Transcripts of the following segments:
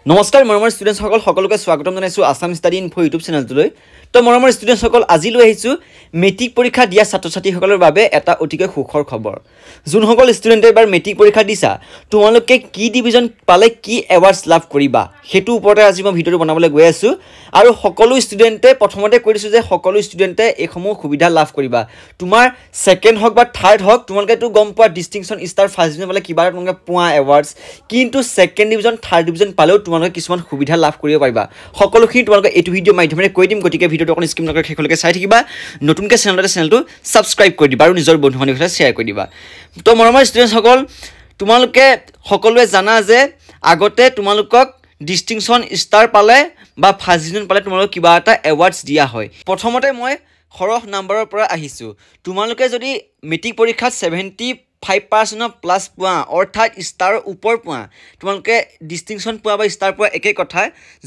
নমস্কাৰ মৰমৰ ষ্টুডেণ্টছ সকলোকে স্বাগতম জনাইছো আসাম ষ্টাডি ইনফো ইউটিউব চেনেলটোলৈ। তো মৰমৰ ষ্টুডেণ্টছ আজি লৈ আহিছো মেট্ৰিক পৰীক্ষা দিয়া ছাত্ৰ-ছাত্ৰীসকলৰ বাবে এটা অতিকৈ সুখৰ খবৰ। যোনসকল ষ্টুডেণ্টে এবাৰ মেট্ৰিক পৰীক্ষা দিছা তোমালোকে কি ডিভিজন পালে কি এৱাৰ্ডছ লাভ কৰিবা হেতু ওপৰতে আজি মই ভিডিঅটো বনাবলৈ গৈ আছো। আৰু সকলো ষ্টুডেণ্টে প্ৰথমতে কৈ দিছো যে সকলো ষ্টুডেণ্টে এইসমূহ সুবিধা লাভ কৰিবা। তোমাৰ সেকেন্ড হক বা থাৰ্ড হক তোমালোকে তো গম পোৱা ডিস্টিংশন ষ্টাৰ ফাৰ্ষ্ট ডিভিজন পালে কিবা তোমালোকে পোৱা এৱাৰ্ডছ, কিন্তু সেকেন্ড ডিভিজন থাৰ্ড ডিভিজন পালেও তোমালোকে কিছুমান সুবিধা লাভ কৰিব পাৰিবা। সকলোখিনি তোমালোকে এইটো ভিডিঅ' মাধ্যমেৰে কৈ দিম, গতিকে ভিডিঅ'টো অকণ স্কিপ নকৰি শেষলৈকে চাই থাকিবা। নতুনকৈ চেনেলটো ছাবস্ক্ৰাইব কৰি দিবা আৰু নিজৰ বন্ধু বান্ধৱীৰ সৈতে শ্বেয়াৰ কৰি দিবা। তো মৰমৰ ষ্টুডেণ্টসকল তোমালোকে সকলোৱে জানা যে আগতে তোমালোকক ডিস্টিংশন ষ্টাৰ পালে বা ফাৰ্ষ্ট ডিভিজন পালে তোমালোকক কিবা এটা এৱাৰ্ডছ দিয়া হয়। প্ৰথমতে মই সৰহ নাম্বাৰৰ পৰা আহিছোঁ। তোমালোকে যদি মেট্ৰিক পৰীক্ষাত 75% প্লাছ পোৱা অৰ্থাৎ ষ্টাৰৰ ওপৰ পোৱা তোমালোকে ডিস্টিংশন পোৱা বা ষ্টাৰ পোৱা একে কথা।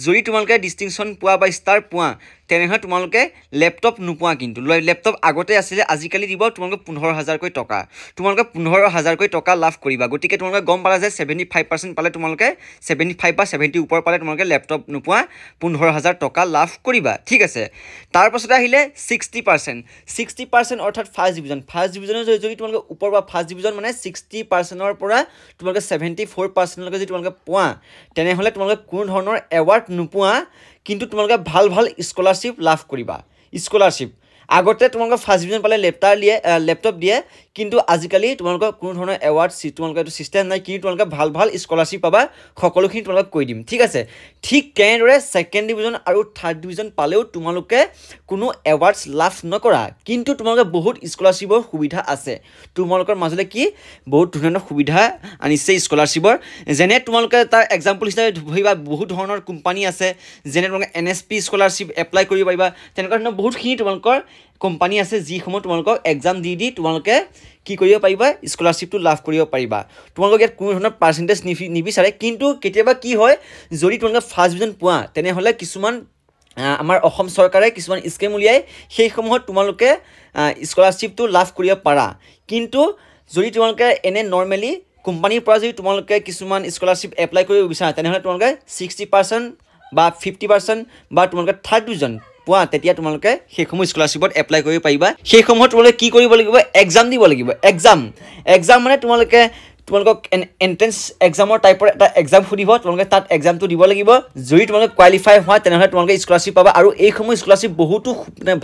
যদি তোমালোকে ডিস্টিংশন পোৱা বা ষ্টাৰ পোৱা তেনেহ'লে তোমালোকে লেপটপ নোপোৱা, কিন্তু লেপটপ আগতে আছিলে, আজিকালি দিব তোমালোকে 15,000কৈ টকা। তোমালোকে 15,000কৈ টকা লাভ কৰিবা। গতিকে তোমালোকে গম পালা যে 75% পালে তোমালোকে 75 বা 70 ওপৰ পালে তোমালোকে লেপটপ নোপোৱা, 15,000 টকা লাভ কৰিবা। ঠিক আছে, তাৰপাছতে আহিলে 60% অৰ্থাৎ ফাৰ্ষ্ট ডিভিজনৰ যদি তোমালোকে ওপৰ বা ফাৰ্ষ্ট ডিভিজন মানে 60%ৰ পৰা তোমালোকে 74%লৈকে যদি তোমালোকে পোৱা তেনেহ'লে তোমালোকে কোনো ধৰণৰ এৱাৰ্ড নোপোৱা, কিন্তু তোমালোকে ভাল স্কলাৰশ্বিপ লাভ কৰিবা। স্কলাৰশ্বিপ আগতে তোমালোকে ফাৰ্ষ্ট ডিভিজন পালে লেপটপ দিয়ে, কিন্তু আজিকালি তোমালোকৰ কোনো ধৰণৰ এৱাৰ্ড তোমালোকে এইটো ছিষ্টেম নাই, কিন্তু তোমালোকে ভাল স্কলাৰশ্বিপ পাবা। সকলোখিনি তোমালোকে কৈ দিম। ঠিক আছে, ঠিক তেনেদৰে ছেকেণ্ড ডিভিজন আৰু থাৰ্ড ডিভিজন পালেও তোমালোকে কোনো এৱাৰ্ডছ লাভ নকৰা, কিন্তু তোমালোকে বহুত স্কলাৰশ্বিপৰ সুবিধা আছে। তোমালোকৰ মাজলৈ কি বহুত ধৰণৰ সুবিধা আনিছে স্কলাৰশ্বিপৰ, যেনে তোমালোকে তাৰ এক্সাম্পল হিচাপে ধৰিবা বহুত ধৰণৰ কোম্পানী আছে, যেনে তোমালোকে NSP স্কলাৰশ্বিপ এপ্লাই কৰিব পাৰিবা। তেনেকুৱা ধৰণৰ বহুতখিনি তোমালোকৰ কোম্পানী আছে যিসমূহ তোমালোকক এক্সাম দি তোমালোকে কি কৰিব পাৰিবা স্কলাৰশ্বিপটো লাভ কৰিব পাৰিবা। তোমালোকক ইয়াত কোনো ধৰণৰ পাৰ্চেণ্টেজ নিবিচাৰে, কিন্তু কেতিয়াবা কি হয় যদি তোমালোকে ফাৰ্ষ্ট ডিভিজন পোৱা তেনেহ'লে কিছুমান আমাৰ অসম চৰকাৰে কিছুমান স্কিম উলিয়াই, সেইসমূহত তোমালোকে স্কলাৰশ্বিপটো লাভ কৰিব পাৰা। কিন্তু যদি তোমালোকে এনে নৰ্মেলি কোম্পানীৰ পৰা যদি তোমালোকে কিছুমান স্কলাৰশ্বিপ এপ্লাই কৰিব বিচাৰা তেনেহ'লে তোমালোকে 60% বা 50% বা তোমালোকে থাৰ্ড ডিভিজন পোৱা, তেতিয়া তোমালোকে সেইসমূহ স্কলাৰশ্বিপত এপ্লাই কৰিব পাৰিবা। সেইসমূহত তোমালোকে কি কৰিব লাগিব, এক্সাম দিব লাগিব। এক্সাম মানে তোমালোকক এণ্ট্ৰেন্স এক্সামৰ টাইপৰ এটা এক্সাম সুধিব, তোমালোকে তাত এক্সামটো দিব লাগিব। যদি তোমালোকে কোৱালিফাই হোৱা তেনেহ'লে তোমালোকে স্কলাৰশ্বিপ পাবা। আৰু এইসমূহ স্কলাৰশ্বিপ বহুতো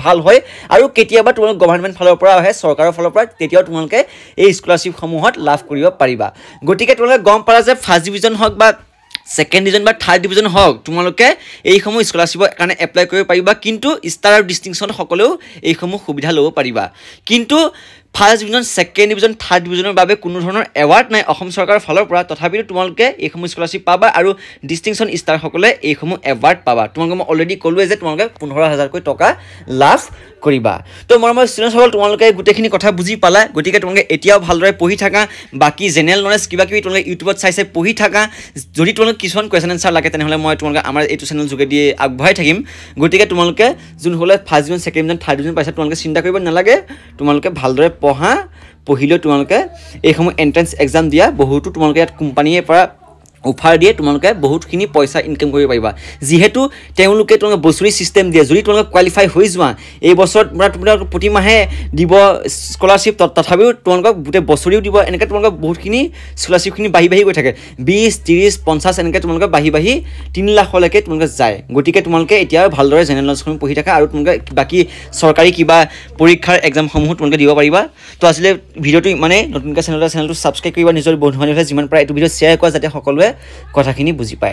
ভাল হয়, আৰু কেতিয়াবা তোমালোকে গভৰ্ণমেণ্ট ফালৰ পৰা আহে, চৰকাৰৰ ফালৰ পৰা, তেতিয়াও তোমালোকে এই স্কলাৰশ্বিপসমূহত লাভ কৰিব পাৰিবা। গতিকে তোমালোকে গম পালা যে ফাৰ্ষ্ট ডিভিজন হওক বা ছেকেণ্ড ডিভিজন বা থাৰ্ড ডিভিজন হওক তোমালোকে এইসমূহ স্কলাৰশ্বিপৰ কাৰণে এপ্লাই কৰিব পাৰিবা, কিন্তু ষ্টাৰ আৰু ডিস্টিংশন সকলেও এইসমূহ সুবিধা ল'ব পাৰিবা। কিন্তু first division second division third ডিভিজনৰ বাবে কোনো ধৰণৰ এৱাৰ্ড নাই অসম চৰকাৰৰ ফালৰ পৰা, তথাপিতো তোমালোকে এইসমূহ স্কলাৰশ্বিপ পাবা আৰু ডিস্টিংশন ষ্টাৰসকলে এইসমূহ এৱাৰ্ড পাবা। তোমালোকে মই অলৰেডি ক'লোৱে যে তোমালোকে 15,000কৈ টকা লাভ কৰিবা। তো মৰমৰ ষ্টুডেণ্টসকল তোমালোকে গোটেইখিনি কথা বুজি পালা। গতিকে তোমালোকে এতিয়াও ভালদৰে পঢ়ি থাকা, বাকী জেনেৰেল নলেজ কিবা কিবি তোমালোকে ইউটিউবত চাই পঢ়ি থাকা। যদি তোমালোকে কিছুমান কুৱেশ্যন এনচাৰ লাগে তেনেহ'লে মই তোমালোকে আমাৰ এইটো চেনেল যোগেদি আগবঢ়াই থাকিম। গতিকে তোমালোকে যোনসকলে first division second division third division পাইছা তোমালোকে চিন্তা কৰিব নালাগে, তোমালোকে ভালদৰে পঢ়িলেও তোমালোকে এইসমূহ এণ্ট্ৰেন্স এক্সাম দিয়া। বহুতো তোমালোকে ইয়াত কোম্পানীৰ পৰা অফাৰ দিয়ে, তোমালোকে বহুতখিনি পইচা ইনকাম কৰিব পাৰিবা। যিহেতু তেওঁলোকে তোমালোকে বছৰি ছিষ্টেম দিয়ে, যদি তোমালোকে কোৱালিফাই হৈ যোৱা এই বছৰত তোমালোকে প্ৰতিমাহে দিব স্কলাৰশ্বিপ, তথাপিও তোমালোকক গোটেই বছৰিও দিব। এনেকৈ তোমালোকক বহুতখিনি স্কলাৰশ্বিপখিনি বাঢ়ি গৈ থাকে, 20, 30, 50 এনেকৈ তোমালোকে বাঢ়ি 3 লাখলৈকে তোমালোকে যায়। গতিকে তোমালোকে এতিয়া ভালদৰে জেনেৰেল নলেজসমূহ পঢ়ি থাকা আৰু তোমালোকে বাকী চৰকাৰী কিবা পৰীক্ষাৰ এক্সামসমূহো তোমালোকে দিব পাৰিবা। তো আছিলে ভিডিঅ'টো ইমানেই। নতুনকৈ চেনেলটো ছাবস্ক্ৰাইব কৰিবা, নিজৰ বন্ধু বান্ধৱীৰ যিমান পাৰে এইটো ভিডিঅ' শ্বেয়াৰ কৰা যাতে সকলোৱে কথাখিনি বুজি পায়।